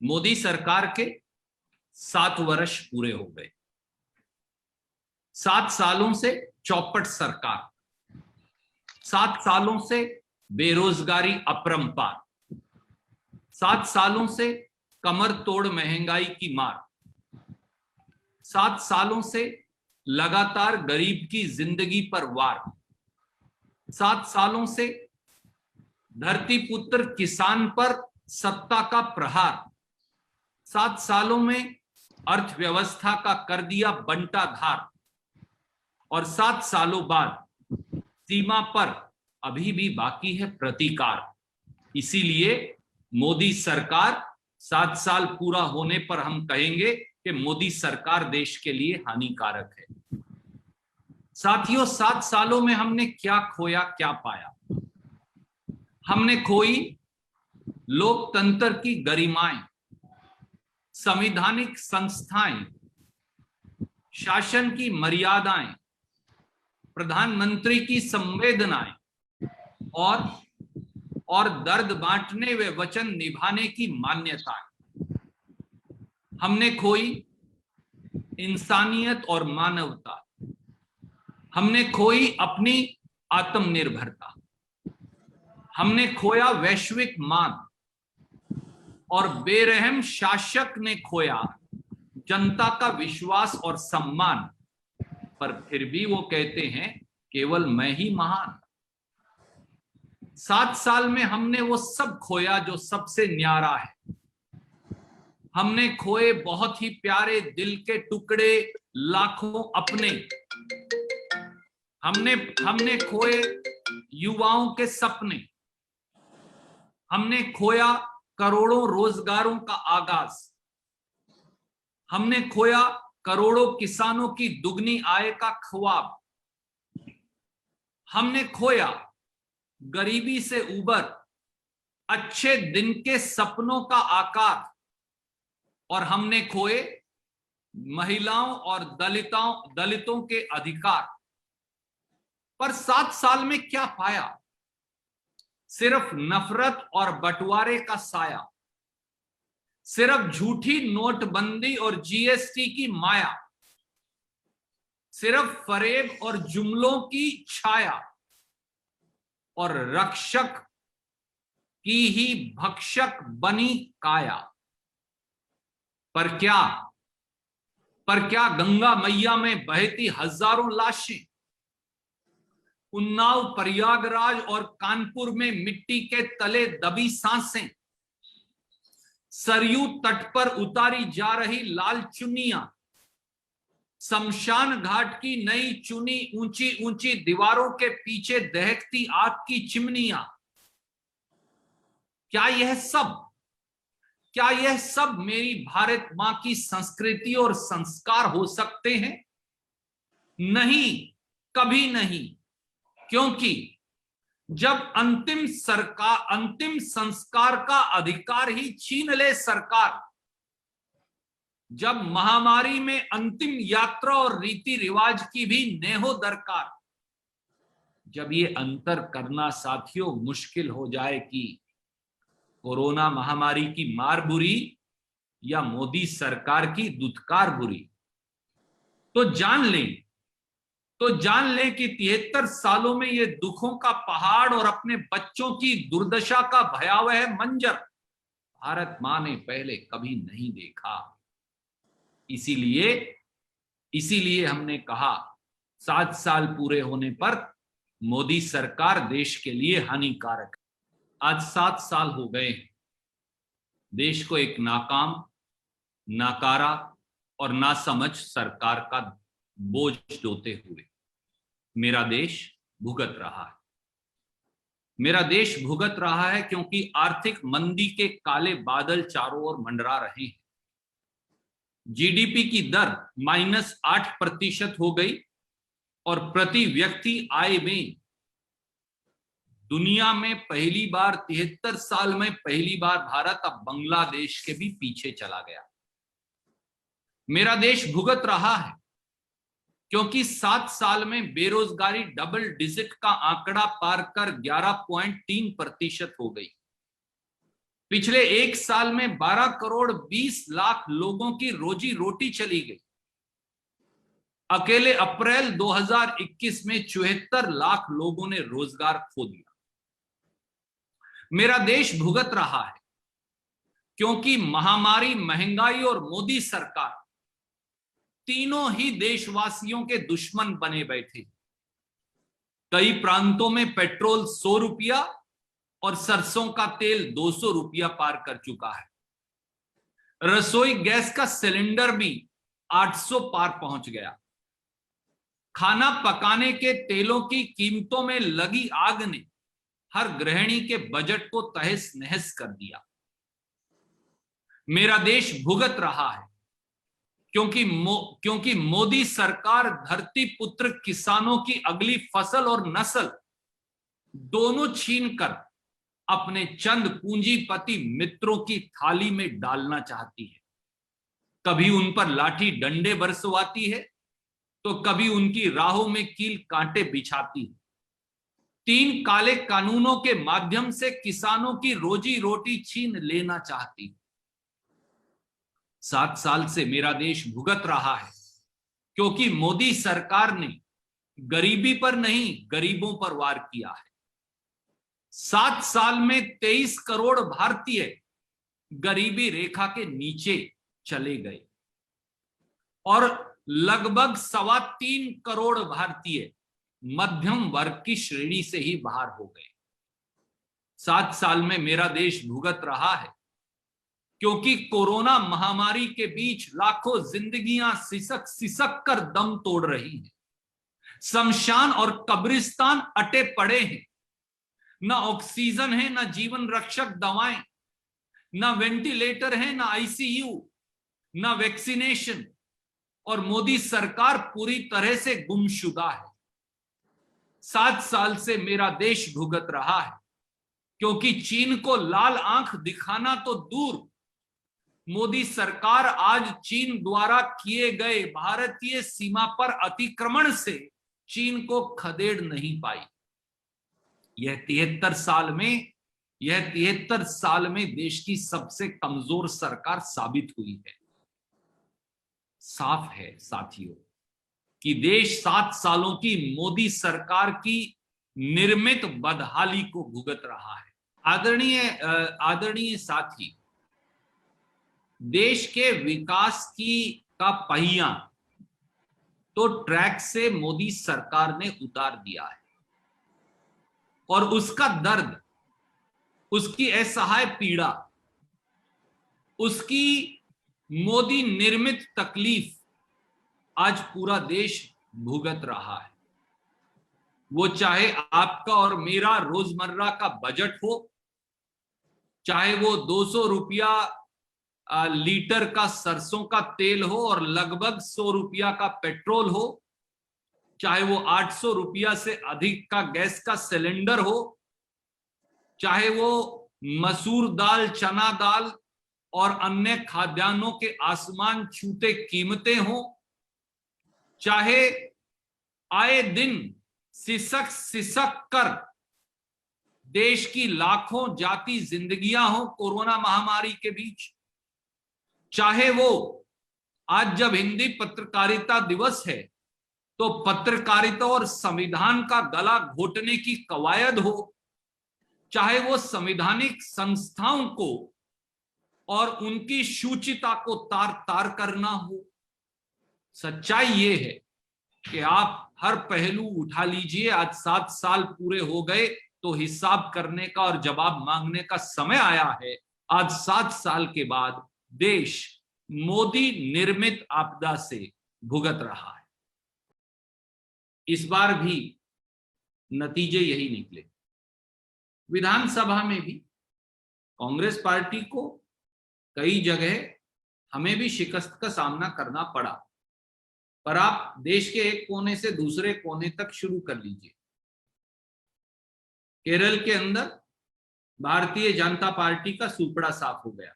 मोदी सरकार के 7 वर्ष पूरे हो गए। 7 सालों से चौपट सरकार, 7 सालों से बेरोजगारी अपरंपार, 7 सालों से कमर तोड़ महंगाई की मार, 7 सालों से लगातार गरीब की जिंदगी पर वार, 7 सालों से धरती पुत्र किसान पर सत्ता का प्रहार, 7 सालों में अर्थव्यवस्था का कर दिया बंटाधार, और 7 सालों बाद सीमा पर अभी भी बाकी है प्रतिकार। इसीलिए मोदी सरकार 7 साल पूरा होने पर हम कहेंगे कि मोदी सरकार देश के लिए हानिकारक है। साथियों, 7 सालों में हमने क्या खोया, क्या पाया? हमने खोई लोकतंत्र की गरिमाएं, संवैधानिक संस्थाएं, शासन की मर्यादाएं, प्रधानमंत्री की संवेदनाएं और दर्द बांटने व वचन निभाने की मान्यताएं। हमने खोई इंसानियत और मानवता, हमने खोई अपनी आत्मनिर्भरता, हमने खोया वैश्विक मान, और बेरहम शासक ने खोया जनता का विश्वास और सम्मान। पर फिर भी वो कहते हैं केवल मैं ही महान। 7 साल में हमने वो सब खोया जो सबसे न्यारा है। हमने खोए बहुत ही प्यारे दिल के टुकड़े, लाखों अपने। हमने खोए युवाओं के सपने, हमने खोया करोड़ों रोजगारों का आगाज, हमने खोया करोड़ों किसानों की दुगनी आय का ख्वाब, हमने खोया गरीबी से उबर अच्छे दिन के सपनों का आकार, और हमने खोए महिलाओं और दलितों के अधिकार। पर 7 साल में क्या पाया? सिर्फ नफरत और बंटवारे का साया, सिर्फ झूठी नोटबंदी और जीएसटी की माया, सिर्फ फरेब और जुमलों की छाया, और रक्षक की ही भक्षक बनी काया। पर क्या गंगा मैया में बहती हजारों लाशें, उन्नाव, प्रयागराज और कानपुर में मिट्टी के तले दबी सांसें, सरयू तट पर उतारी जा रही लाल चुन्नियां, शमशान घाट की नई चुनी ऊंची ऊंची दीवारों के पीछे दहकती आग की चिमनियां, क्या यह सब मेरी भारत मां की संस्कृति और संस्कार हो सकते हैं? नहीं, कभी नहीं। क्योंकि जब अंतिम संस्कार का अधिकार ही छीन ले सरकार, जब महामारी में अंतिम यात्रा और रीति रिवाज की भी नेहो दरकार, जब ये अंतर करना साथियों मुश्किल हो जाए कि कोरोना महामारी की मार बुरी या मोदी सरकार की दुत्कार बुरी, तो जान लें कि 73 सालों में ये दुखों का पहाड़ और अपने बच्चों की दुर्दशा का भयावह मंजर भारत मां ने पहले कभी नहीं देखा। इसीलिए हमने कहा 7 साल पूरे होने पर मोदी सरकार देश के लिए हानिकारक है। आज 7 साल हो गए देश को एक नाकाम, नाकारा और नासमझ सरकार का बोझ ढोते हुए। मेरा देश भुगत रहा है क्योंकि आर्थिक मंदी के काले बादल चारों ओर मंडरा रहे हैं। जीडीपी की दर -8% हो गई, और प्रति व्यक्ति आय में दुनिया में पहली बार 73 साल में पहली बार भारत अब बांग्लादेश के भी पीछे चला गया। मेरा देश भुगत रहा है क्योंकि 7 साल में बेरोजगारी डबल डिजिट का आंकड़ा पार कर 11.3% हो गई। पिछले एक साल में 12 करोड़ 20 लाख लोगों की रोजी रोटी चली गई। अकेले अप्रैल 2021 में 74 लाख लोगों ने रोजगार खो दिया। मेरा देश भुगत रहा है क्योंकि महामारी, महंगाई और मोदी सरकार तीनों ही देशवासियों के दुश्मन बने बैठे। कई प्रांतों में पेट्रोल 100 रुपया और सरसों का तेल 200 रुपया पार कर चुका है। रसोई गैस का सिलेंडर भी 800 पार पहुंच गया। खाना पकाने के तेलों की कीमतों में लगी आग ने हर गृहिणी के बजट को तहस नहस कर दिया। मेरा देश भुगत रहा है क्योंकि मोदी सरकार धरती पुत्र किसानों की अगली फसल और नस्ल दोनों छीनकर अपने चंद पूंजीपति मित्रों की थाली में डालना चाहती है। कभी उन पर लाठी डंडे बरसवाती है तो कभी उनकी राहों में कील कांटे बिछाती है। 3 काले कानूनों के माध्यम से किसानों की रोजी रोटी छीन लेना चाहती है। 7 साल से मेरा देश भुगत रहा है क्योंकि मोदी सरकार ने गरीबी पर नहीं, गरीबों पर वार किया है। 7 साल में 23 करोड़ भारतीय गरीबी रेखा के नीचे चले गए और लगभग 3.25 करोड़ भारतीय मध्यम वर्ग की श्रेणी से ही बाहर हो गए। 7 साल में मेरा देश भुगत रहा है क्योंकि कोरोना महामारी के बीच लाखों जिंदगियां सिसक सिसक कर दम तोड़ रही हैं। शमशान और कब्रिस्तान अटे पड़े हैं। ना ऑक्सीजन है, ना जीवन रक्षक दवाएं, ना वेंटिलेटर है, ना आईसीयू, ना वैक्सीनेशन, और मोदी सरकार पूरी तरह से गुमशुदा है। 7 साल से मेरा देश भुगत रहा है क्योंकि चीन को लाल आंख दिखाना तो दूर, मोदी सरकार आज चीन द्वारा किए गए भारतीय सीमा पर अतिक्रमण से चीन को खदेड़ नहीं पाई। यह 73 साल में देश की सबसे कमजोर सरकार साबित हुई है। साफ है साथियों कि देश 7 सालों की मोदी सरकार की निर्मित बदहाली को भुगत रहा है। आदरणीय साथी, देश के विकास का पहिया तो ट्रैक से मोदी सरकार ने उतार दिया है और उसका दर्द, उसकी असहाय पीड़ा, उसकी मोदी निर्मित तकलीफ आज पूरा देश भुगत रहा है। वो चाहे आपका और मेरा रोजमर्रा का बजट हो, चाहे वो 200 रुपया लीटर का सरसों का तेल हो और लगभग 100 रुपया का पेट्रोल हो, चाहे वो 800 रुपया से अधिक का गैस का सिलेंडर हो, चाहे वो मसूर दाल, चना दाल और अन्य खाद्यान्नों के आसमान छूते कीमतें हो, चाहे आए दिन सिसक सिसक कर देश की लाखों जाती जिंदगियां हो कोरोना महामारी के बीच, चाहे वो आज जब हिंदी पत्रकारिता दिवस है तो पत्रकारिता और संविधान का गला घोटने की कवायद हो, चाहे वो संवैधानिक संस्थाओं को और उनकी शुचिता को तार तार करना हो। सच्चाई ये है कि आप हर पहलू उठा लीजिए। आज 7 साल पूरे हो गए तो हिसाब करने का और जवाब मांगने का समय आया है। आज 7 साल के बाद देश मोदी निर्मित आपदा से भुगत रहा है। इस बार भी नतीजे यही निकले। विधानसभा में भी कांग्रेस पार्टी को कई जगह हमें भी शिकस्त का सामना करना पड़ा, पर आप देश के एक कोने से दूसरे कोने तक शुरू कर लीजिए। केरल के अंदर भारतीय जनता पार्टी का सुपड़ा साफ हो गया।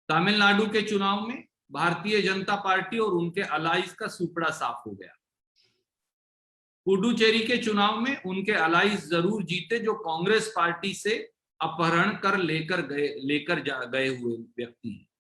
तमिलनाडु के चुनाव में भारतीय जनता पार्टी और उनके अलाइज का सुपड़ा साफ हो गया। पुडुचेरी के चुनाव में उनके अलाइज जरूर जीते जो कांग्रेस पार्टी से अपहरण कर लेकर गए हुए व्यक्ति हैं।